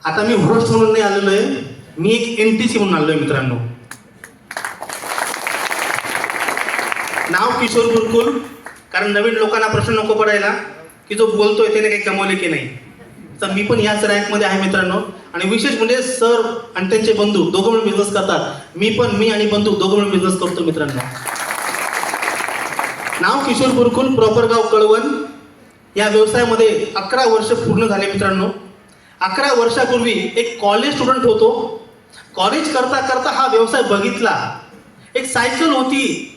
आता मी होस्ट म्हणून नाही आलेलो आहे, मी एक NTC म्हणून आलोय मित्रांनो. नाव किशोर गुरुकुल, कारण नवीन लोकांना प्रश्न नको पडायला की जो बोलतोय त्याने काही कमवले की नाही. तर मी पण याच रँकमध्ये आहे मित्रांनो. आणि विशेष म्हणजे सर आणि त्यांचे बंधू दोघं मिळून बिझनेस करतात. मी आणि बंधू दोघं मिळून बिझनेस करतो मित्रांनो. नाव किशोर गुरुकुल, प्रॉपर गाव कळवण. या व्यवसायामध्ये 11 वर्ष पूर्ण झाले मित्रांनो. 11 वर्षापूर्वी एक कॉलेज स्टुडंट होतो. कॉलेज करता करता हा व्यवसाय बघितला. एक सायकल होती,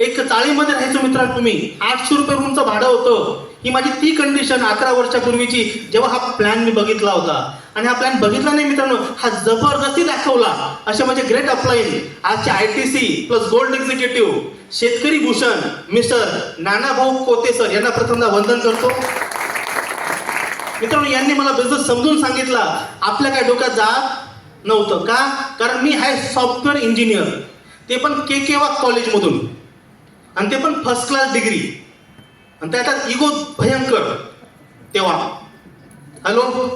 एक चाळीमध्ये राहायचो मित्रांनो मी. 800 रुपये रूमचं भाडं होतं. ही माझी ती कंडिशन 11 वर्षापूर्वीची, जेव्हा हा प्लॅन मी बघितला होता. आणि हा प्लॅन बघितला नाही मित्रांनो, हा जबरदस्ती दाखवला. असे म्हणजे ग्रेट अपलाईन, आजचे ITC प्लस गोल्ड एक्झिक्युटिव्ह शेतकरी भूषण मिस्टर नानाभाऊ कोते सर यांना प्रथमदा वंदन करतो. मित्रांनो, यांनी मला बिझनेस समजून सांगितला. आपल्या काय डोक्यात जात नव्हतं. का? कारण मी आहे सॉफ्टवेअर इंजिनियर, ते पण KK वाघ कॉलेजमधून, आणि ते पण फर्स्ट क्लास डिग्री, आणि त्याच्यात इगो भयंकर. तेव्हा हॅलो,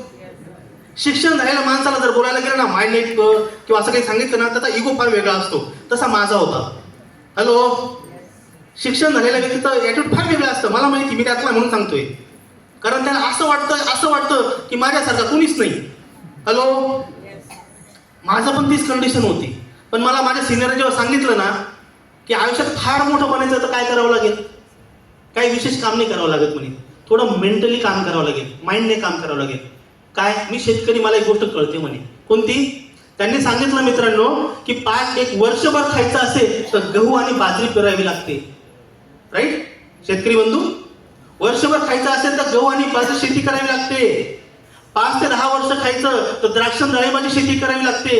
शिक्षण झालेल्या माणसाला जर बोलायला गेलं ना माय नेट किंवा असं काही सांगितलं ना, त्याचा इगो फार वेगळा असतो. तसा माझा होता. हॅलो, शिक्षण झालेल्या व्यक्तीचं ॲटिट्यूड फार वेगळं असतं. मला माहिती, मी त्यातला म्हणून सांगतोय. कारण त्याला असं वाटतं की माझ्यासारखा कुणीच नाही. हॅलो, माझं पण तीच कंडिशन होती. पण मला माझ्या सिनियरने जेव्हा सांगितलं ना की आयुष्यात फार मोठं बनायचं तर काय करावं लागेल, काही विशेष काम नाही करावं लागत म्हणे, थोडं मेंटली काम करावं लागेल, माइंडने काम करावं लागेल. काय? मी शेतकरी, मला एक गोष्ट कळते म्हणे. कोणती? त्यांनी सांगितलं मित्रांनो की एक वर्षभर खायचं असेल तर गहू आणि बाजरी पेरावी लागते. राईट शेतकरी बंधू, वर्षभर खायचं असेल तर गहू आणि बाजरी शेती करावी लागते. 5 ते 10 वर्ष खायचं तर द्राक्ष डाळिंबाची शेती करावी लागते.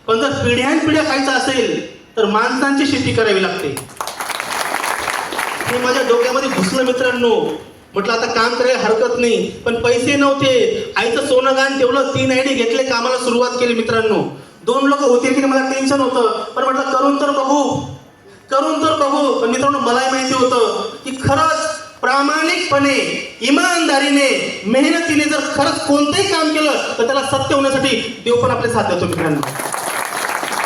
पण जर पिढ्यानपिढ्या खायचं असेल तर माणसांची शेती करावी लागते. हे माझ्या डोक्यामध्ये घुसलं मित्रांनो. म्हटलं आता काम करायला हरकत नाही, पण पैसे नव्हते. आईचं सोनं गाण ठेवलं, 3 ID घेतले, कामाला सुरुवात केली मित्रांनो. 2 लोक होते की मला टेन्शन होतं, पण म्हटलं करून तर बघू. पण मित्रांनो, मलाही माहिती होतं की खरंच प्रामाणिकपणे, इमानदारीने, मेहनतीने जर खरंच कोणतंही काम केलं तर त्याला सत्य होण्यासाठी देव पण आपले साथ देतो मित्रांनो.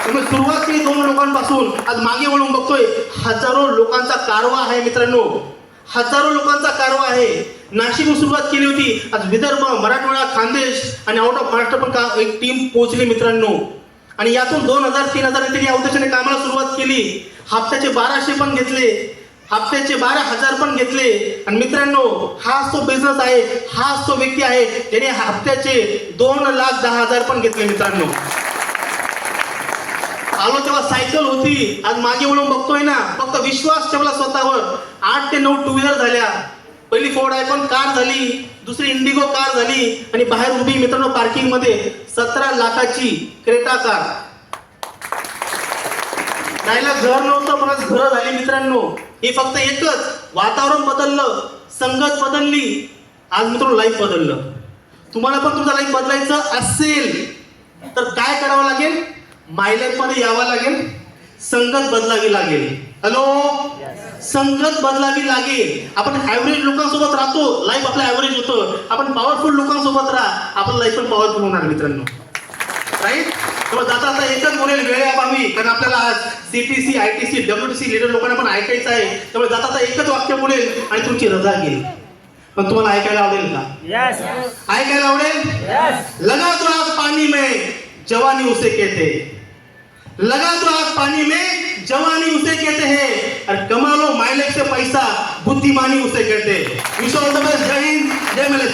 त्यामुळे सुरुवात केली 2 लोकांपासून. आज मागे वळून बघतोय, हजारो लोकांचा कारवा आहे मित्रांनो. हजारो लोकांचा कारवा आहे. नाशिकहून सुरुवात केली होती, आज विदर्भ, मराठवाडा, खानदेश आणि आउट ऑफ महाराष्ट्र पण एक टीम पोहोचली मित्रांनो. आणि यातून 2000-3000 त्यांनी या उद्देशाने कामाला सुरुवात केली. हप्त्याचे 1200 पण घेतले, हप्त्याचे 12,000 पण घेतले. आणि मित्रांनो, हाच तो बिझनेस आहे, हाच तो व्यक्ती आहे ज्याने हप्त्याचे 2,10,000 पण घेतले मित्रांनो. आलो तेव्हा सायकल होती, आज मागे वळून बघतोय ना, फक्त विश्वास ठेवला स्वतःवर. 8 ते 9 टू व्हीलर झाल्या. पहिली फोर्ड आयकॉन कार झाली, दुसरी इंडिगो कार झाली, आणि बाहेर उभी मित्रांनो पार्किंग मध्ये 17 लाखाची क्रेटा कार. जायला घर नव्हतं, पण आज घरं झाली मित्रांनो. हे फक्त एकच, वातावरण बदललं, संगत बदलली, आज मित्रांनो लाईफ बदललं. तुम्हाला पण तुमचं लाईफ बदलायचं असेल तर काय करावं लागेल? माय लाईफ मध्ये यावं लागेल, संगत बदलावी लागेल. हॅलो, संगत बदलावी लागेल. आपण ऍव्हरेज लोकांसोबत राहतो, लाईफ आपलं ऍव्हरेज होतं. आपण पॉवरफुल लोकांसोबत राहा, आपलं लाईफ पण पॉवरफुल होणार मित्रांनो. राईट? तर जाता एकच बोलेल वेळेअभावी, कारण आपल्याला आज CTC, ITC, WTC लीडर लोकांना पण ऐकायचं आहे. त्यामुळे जाता एकच वाक्य बोलेल आणि तुमची रजा घेईल. पण तुम्हाला ऐकायला आवडेल का? ऐकायला आवडेल? लगा तो आग पाणी में जवानी उसे कहते, लगा तो आग पानी में जवानी उसे कहते हैं, और कमा लो माइलेज से पैसा बुद्धिमानी उसे कहते हैं. Wish all the best. जय हिंद, जय मलेशिया.